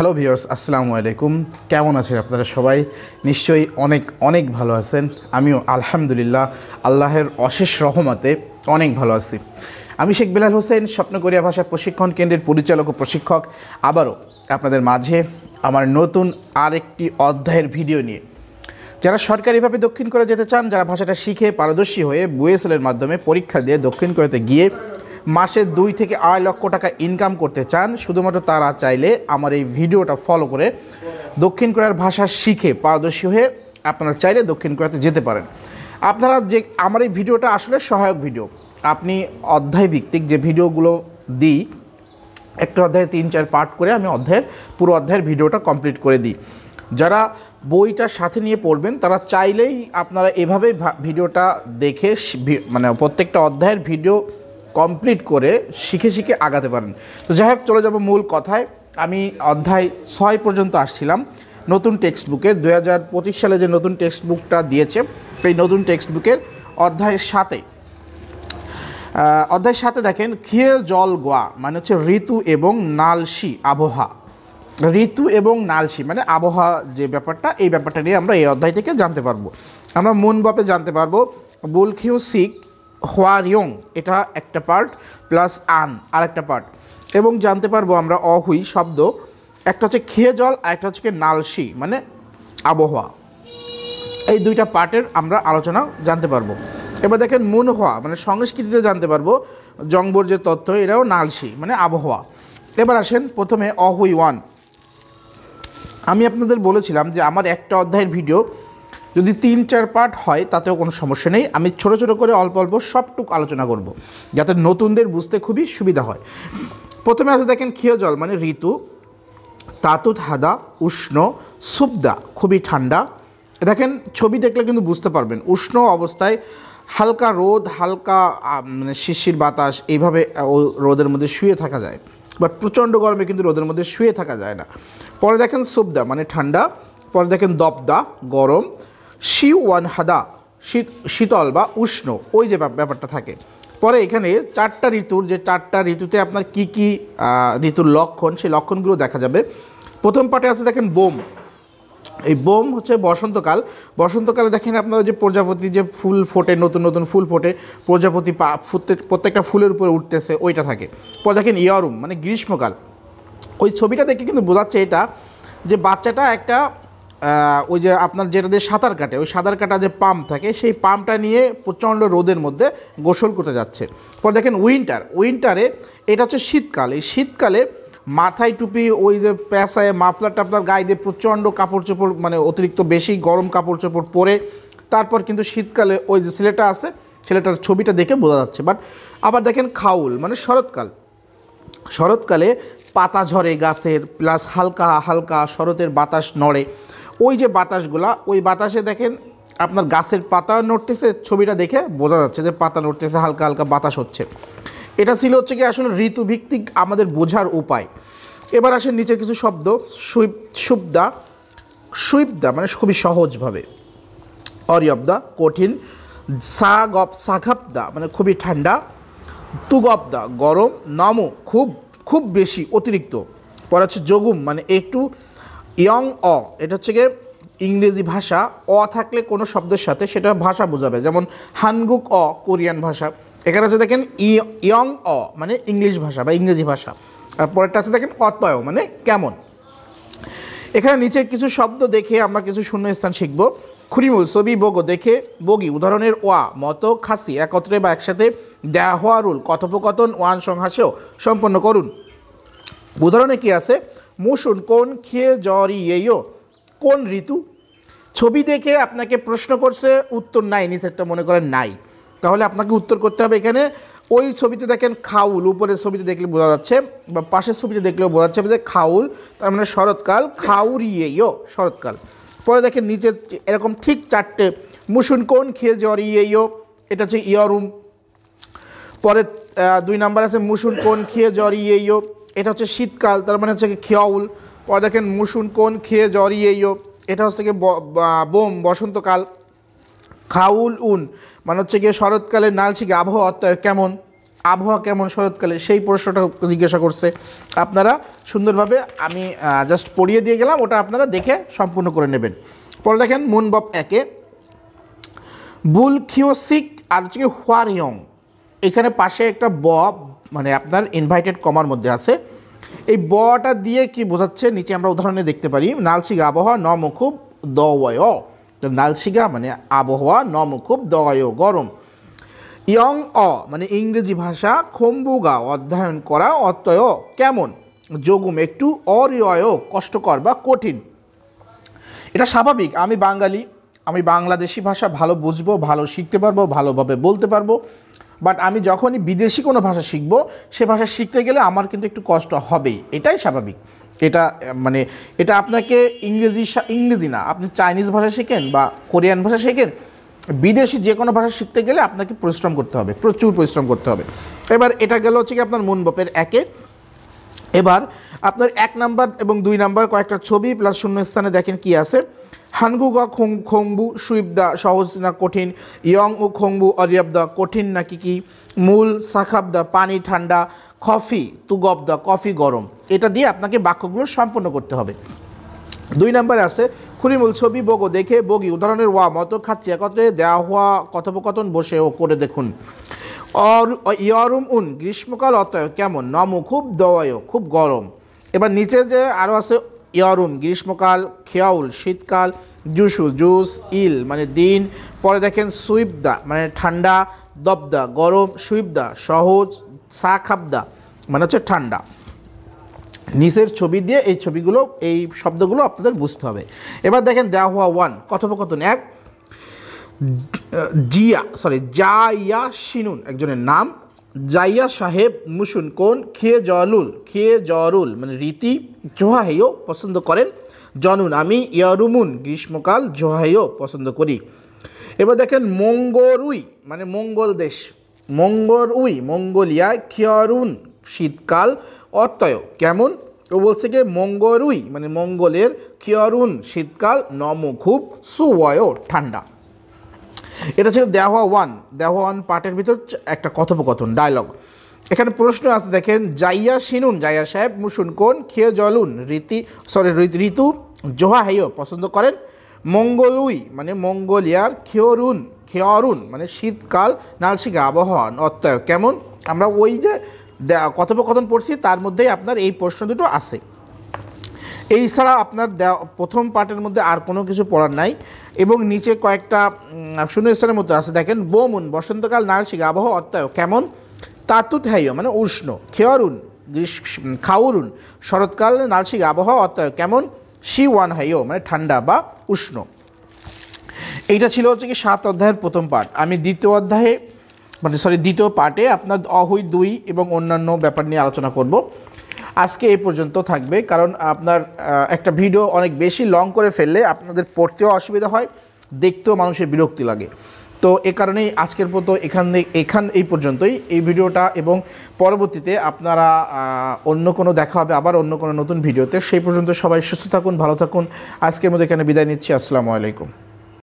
Hello viewers, আসসালামু আলাইকুম। কেমন আছেন আপনারা সবাই? নিশ্চয়ই অনেক অনেক ভালো আছেন। আমিও আলহামদুলিল্লাহ আল্লাহের অশেষ রহমতে অনেক ভালো আছি। আমি শেখ বেলাল হোসেন, স্বপ্নকোরিয়া ভাষা প্রশিক্ষণ কেন্দ্রের পরিচালক ও প্রশিক্ষক, আবারও আপনাদের মাঝে আমার নতুন আরেকটি অধ্যায়ের ভিডিও নিয়ে। যারা সরকারিভাবে দক্ষিণ কোরিয়া যেতে চান, যারা ভাষাটা শিখে পারদর্শী হয়ে বুয়েসেলের মাধ্যমে পরীক্ষা দিয়ে দক্ষিণ কোরিয়াতে গিয়ে মাসে 2 থেকে 8 লক্ষ টাকা ইনকাম করতে চান, শুধুমাত্র তারা চাইলে আমার এই ভিডিওটা ফলো করে দক্ষিণ কোরিয়ার ভাষা শিখে পারদর্শী হয়ে আপনারা চাইলে দক্ষিণ কোরিয়াতে যেতে পারেন। আপনারা যে আমার এই ভিডিওটা আসলে সহায়ক ভিডিও। আপনি অধ্যায় ভিত্তিক যে ভিডিওগুলো দিই, একটা অধ্যায়ে 3-4 পার্ট করে আমি পুরো অধ্যায়ের ভিডিওটা কমপ্লিট করে দিই। যারা বইটার সাথে নিয়ে পড়বেন তারা চাইলেই আপনারা এভাবেই ভিডিওটা দেখে মানে প্রত্যেকটা অধ্যায়ের ভিডিও কমপ্লিট করে শিখে শিখে আগাতে পারেন। তো যাই হোক, চলে যাব মূল কথায়। আমি অধ্যায় 6 পর্যন্ত আসছিলাম নতুন টেক্সট বুকে। 2025 সালে যে নতুন টেক্সট বুকটা দিয়েছে, এই নতুন টেক্সট বুকের অধ্যায়ের 7 দেখেন, খিয়ে জল গোয়া মানে হচ্ছে ঋতু এবং নালসি আবহাওয়া। ঋতু এবং নালসি মানে আবহাওয়া যে ব্যাপারটা, এই ব্যাপারটা নিয়ে আমরা এই অধ্যায় থেকে জানতে পারবো। আমরা মনবাপে জানতে পারবো বুলখিউ সিক হোয়ারিয়ং, এটা একটা পার্ট, প্লাস আন আর একটা পার্ট, এবং জানতে পারবো আমরা অহুই শব্দ, একটা হচ্ছে খিয়ে জল আর একটা হচ্ছে নালসি মানে আবহাওয়া। এই দুইটা পার্টের আমরা আলোচনা জানতে পারবো। এবার দেখেন মুনহোয়া মানে সংস্কৃতিতে জানতে পারবো জংবর যে তথ্য, এটাও নালসি মানে আবহাওয়া। এবার আসেন প্রথমে অহুই 1। আমি আপনাদের বলেছিলাম যে আমার একটা অধ্যায়ের ভিডিও যদি 3-4 পার্ট হয় তাতেও কোনো সমস্যা নেই। আমি ছোট ছোট করে অল্প অল্প সবটুকু আলোচনা করব, যাতে নতুনদের বুঝতে খুবই সুবিধা হয়। প্রথমে আছে দেখেন খিয়ে জল মানে ঋতু, তাতুত হাদা উষ্ণ, সুবদা খুবই ঠান্ডা। দেখেন ছবি দেখলে কিন্তু বুঝতে পারবেন উষ্ণ অবস্থায় হালকা রোদ, হালকা মানে শিশির বাতাস, এইভাবে রোদের মধ্যে শুয়ে থাকা যায়। বাট প্রচণ্ড গরমে কিন্তু রোদের মধ্যে শুয়ে থাকা যায় না। পরে দেখেন সুবদা মানে ঠান্ডা, পরে দেখেন দবদা গরম, শি ওয়ান হাদা শীতল বা উষ্ণ, ওই যে ব্যাপারটা থাকে। পরে এখানে 4টা ঋতুর, যে 4টা ঋতুতে আপনার কি কি ঋতুর লক্ষণ, সেই লক্ষণগুলো দেখা যাবে। প্রথম পার্টে আছে দেখেন বোম। এই বোম হচ্ছে বসন্তকাল। বসন্তকালে দেখেন আপনারা যে প্রজাপতি যে ফুল ফোটে, নতুন নতুন ফুল ফোটে, প্রজাপতি প্রত্যেকটা ফুলের উপরে উঠতেছে, ওইটা থাকে। পরে দেখেন ইয়ারুম মানে গ্রীষ্মকাল। ওই ছবিটা দেখে কিন্তু বোঝাচ্ছে এটা যে বাচ্চাটা একটা ওই যে আপনার যেটা দিয়ে সাঁতার কাটে, ওই সাঁতার কাটা যে পাম্প থাকে, সেই পাম্পটা নিয়ে প্রচণ্ড রোদের মধ্যে গোসল করতে যাচ্ছে। পরে দেখেন উইন্টারে এটা হচ্ছে শীতকাল। এই শীতকালে মাথায় টুপি, ওই যে প্যাঁচায় মাফলার টাফলার গায়ে দিয়ে প্রচণ্ড কাপড় চোপড় মানে অতিরিক্ত বেশি গরম কাপড় চোপড় পরে, তারপর কিন্তু শীতকালে ওই যে ছেলেটা আছে, ছেলেটার ছবিটা দেখে বোঝা যাচ্ছে। বাট আবার দেখেন খাউল মানে শরৎকালে পাতা ঝরে গাছের, প্লাস হালকা হালকা শরতের বাতাস নড়ে। ওই যে বাতাসগুলা, ওই বাতাসে দেখেন আপনার গাছের পাতা নড়তেছে, ছবিটা দেখে বোঝা যাচ্ছে যে পাতা নড়তেছে, হালকা হালকা বাতাস হচ্ছে। এটা ছিল হচ্ছে কি আসলে ঋতুভিত্তিক আমাদের বোঝার উপায়। এবার আসেন নিচের কিছু শব্দ। সুইপদা মানে খুবই সহজভাবে, অরিয়বদা কঠিন, সাঘাপদা মানে খুবই ঠান্ডা, তুগবদা গরম, নমো খুব খুব বেশি অতিরিক্ত। পরে হচ্ছে যোগুম মানে একটু, ইয়ং এটা হচ্ছে গিয়ে ইংরেজি ভাষা, থাকলে কোনো শব্দের সাথে সেটা ভাষা বোঝাবে, যেমন হানগুক কোরিয়ান ভাষা। এখানে আছে দেখেন ইয়ং মানে ইংলিশ ভাষা বা ইংরেজি ভাষা। আর পরেরটা আছে দেখেন অতয় মানে কেমন। এখানে নিচে কিছু শব্দ দেখে আমরা কিছু শূন্যস্থান শিখব। খুরিমুল ছবি বগো দেখে বগি উদাহরণের মতো খাসি একত্রে বা একসাথে, দেহওয়ারুল কথোপকথন ওয়ান সংহাসেও সম্পন্ন করুন। উদাহরণে কি আছে, মুসুন কোন খেয়ে জরিয়েও কোন ঋতু। ছবি দেখে আপনাকে প্রশ্ন করছে, উত্তর নাই, নিচেরটা মনে করেন নাই, তাহলে আপনাকে উত্তর করতে হবে। এখানে ওই ছবিতে দেখেন খাউল, উপরের ছবিতে দেখলে বোঝা যাচ্ছে বা পাশের ছবিতে দেখলেও বোঝা যাচ্ছে যে খাউল তার মানে শরৎকাল, খাউরিয়েও শরৎকাল। পরে দেখেন নিচে এরকম ঠিক 4টে, মুসুন কোন খেয়ে জরিয়েও এটা হচ্ছে ইয়ারুম। পরে 2 নাম্বার আছে মুসুন কোন খেয়ে জরিয়েও, এটা হচ্ছে শীতকাল, তার মানে হচ্ছে কি খিয়াউল। পরে দেখেন মুসুন কোন খেয়ে জরিয়েও, এটা হচ্ছে কি বোম বসন্তকাল। খাউল মানে হচ্ছে গিয়ে শরৎকালের নালসিকে আবহাওয়া কেমন। আবহাওয়া কেমন শরৎকালে, সেই প্রশ্নটা জিজ্ঞাসা করছে। আপনারা সুন্দরভাবে আমি জাস্ট পড়িয়ে দিয়ে গেলাম, ওটা আপনারা দেখে সম্পূর্ণ করে নেবেন। পরে দেখেন মুনবব একে বুল খিওসিক আর হচ্ছে হোয়ারিয়ং, এখানে পাশে একটা ব মানে আপনার ইনভাইটেড কমার মধ্যে আছে। এই বটা দিয়ে কি বোঝাচ্ছে নিচে আমরা উদাহরণে দেখতে পারি। নালশিগা আবহাওয়া নমুখুব দওয়, নালশিগা মানে আবহাওয়া, নমুখুব দওয় গরম। ইয়ং মানে ইংরেজি ভাষা, খম্বুগা অধ্যয়ন করা, অত্যয় কেমন, যোগুম একটু, অরিয় কষ্টকর বা কঠিন। এটা স্বাভাবিক, আমি বাঙালি, আমি বাংলাদেশি ভাষা ভালো বুঝবো, ভালো শিখতে পারবো, ভালোভাবে বলতে পারবো, বাট আমি যখনই বিদেশি কোনো ভাষা শিখবো সে ভাষা শিখতে গেলে আমার কিন্তু একটু কষ্ট হবেই, এটাই স্বাভাবিক। এটা মানে এটা আপনাকে ইংরেজি না, আপনি চাইনিজ ভাষা শেখেন বা কোরিয়ান ভাষা শেখেন, বিদেশি যে কোনো ভাষা শিখতে গেলে আপনাকে পরিশ্রম করতে হবে, প্রচুর পরিশ্রম করতে হবে। এবার এটা গেল হচ্ছে কি আপনার মুনবপের একে। এবার আপনার 1 নাম্বার এবং 2 নাম্বার কয়েকটা ছবি প্লাস শূন্যস্থানে দেখেন কি আছে। হানগুগা খংবু সুইবদা সহজ না কঠিন, ইয়ং ও খংবু অরিয়াবদা কঠিন নাকি কি, মূল সাখাবদা পানি ঠান্ডা, কফি তুগবদা কফি গরম। এটা দিয়ে আপনাকে বাক্যগুলো সম্পন্ন করতে হবে। 2 নম্বরে আছে খুলিমূল ছবি বগো দেখে বগি উদাহরণের ওয়া মতো খাচ্ছি একত্রে দেওয়া হওয়া কথোপকথন বসে ও করে দেখুন। ইয়রুম উন গ্রীষ্মকাল অতয় কেমন, নমু খুব দওয়ায় খুব গরম। এবার নিচে যে আরও আছে ইয়রুম গ্রীষ্মকাল, খেয়াউল শীতকাল, জুসু জুস, ইল মানে দিন। পরে দেখেন সুইবদা মানে ঠান্ডা, দবদা গরম, সুইবদা সহজ, সাখাবদা মানে হচ্ছে ঠান্ডা। নিচের ছবি দিয়ে এই ছবিগুলো এই শব্দগুলো আপনাদের বুঝতে হবে। এবার দেখেন দেওয়া হওয়া 1 কথোপকথন 1 জাইয়া শিনুন একজনের নাম, জাইয়া সাহেব মুসুন কোন, খেয়ে জরুল মানে রীতি, জোহাইও পছন্দ করেন, জনুন আমি, ইয়ারুমুন গ্রীষ্মকাল, জোহাইও পছন্দ করি। এবার দেখেন মঙ্গরুই মানে মঙ্গল দেশ, মঙ্গোলিয়া, খিয়রুন শীতকাল, অত্যয় কেমন, ও বলছে কি মঙ্গরুই মানে মঙ্গলের, খিয়রুন শীতকাল, নম খুব, সুওয় ঠান্ডা। এটা ছিল দেওয়া 1 পার্টের ভিতর একটা কথোপকথন ডায়লগ। এখানে প্রশ্ন আছে দেখেন জাইয়া শিনুন জাইয়া সাহেব, মুসুন কোন, খেয়ে জলুন ঋতু, জোহা হেয় পছন্দ করেন, মঙ্গলুই মানে মঙ্গোলিয়ার, খেয়রুন মানে শীতকাল, নালশিগা আবহাওয়া অত্যয় কেমন। আমরা ওই যে কথোপকথন পড়ছি তার মধ্যেই আপনার এই প্রশ্ন দুটো আছে। এই ছাড়া আপনার প্রথম পার্টের মধ্যে আর কোনো কিছু পড়ার নাই। এবং নিচে কয়েকটা শূন্যস্থানের মধ্যে আছে দেখেন বোমুন বসন্তকাল, নালশিগা আবহাওয়া অত্যয় কেমন, তাতুত হাইয় মানে উষ্ণ, খেয়রুন খাউরুন শরৎকাল, নালশিগা আবহাওয়া অত্যয় কেমন, শিওয়ান হাইয় মানে ঠান্ডা বা উষ্ণ। এইটা ছিল হচ্ছে কি 7 অধ্যায়ের প্রথম পার্ট। আমি দ্বিতীয় পার্টে আপনার অহুই 2 এবং অন্যান্য ব্যাপার নিয়ে আলোচনা করব। আজকে এই পর্যন্ত থাকবে, কারণ আপনার একটা ভিডিও অনেক বেশি লং করে ফেললে আপনাদের পড়তেও অসুবিধা হয়, দেখতেও মানুষের বিরক্তি লাগে। তো এ কারণেই আজকের মতো এই পর্যন্তই এই ভিডিওটা, এবং পরবর্তীতে আপনারা অন্য কোনো দেখা হবে আবার অন্য কোনো নতুন ভিডিওতে। সেই পর্যন্ত সবাই সুস্থ থাকুন, ভালো থাকুন। আজকের মতো এখানে বিদায় নিচ্ছি। আসসালামু আলাইকুম।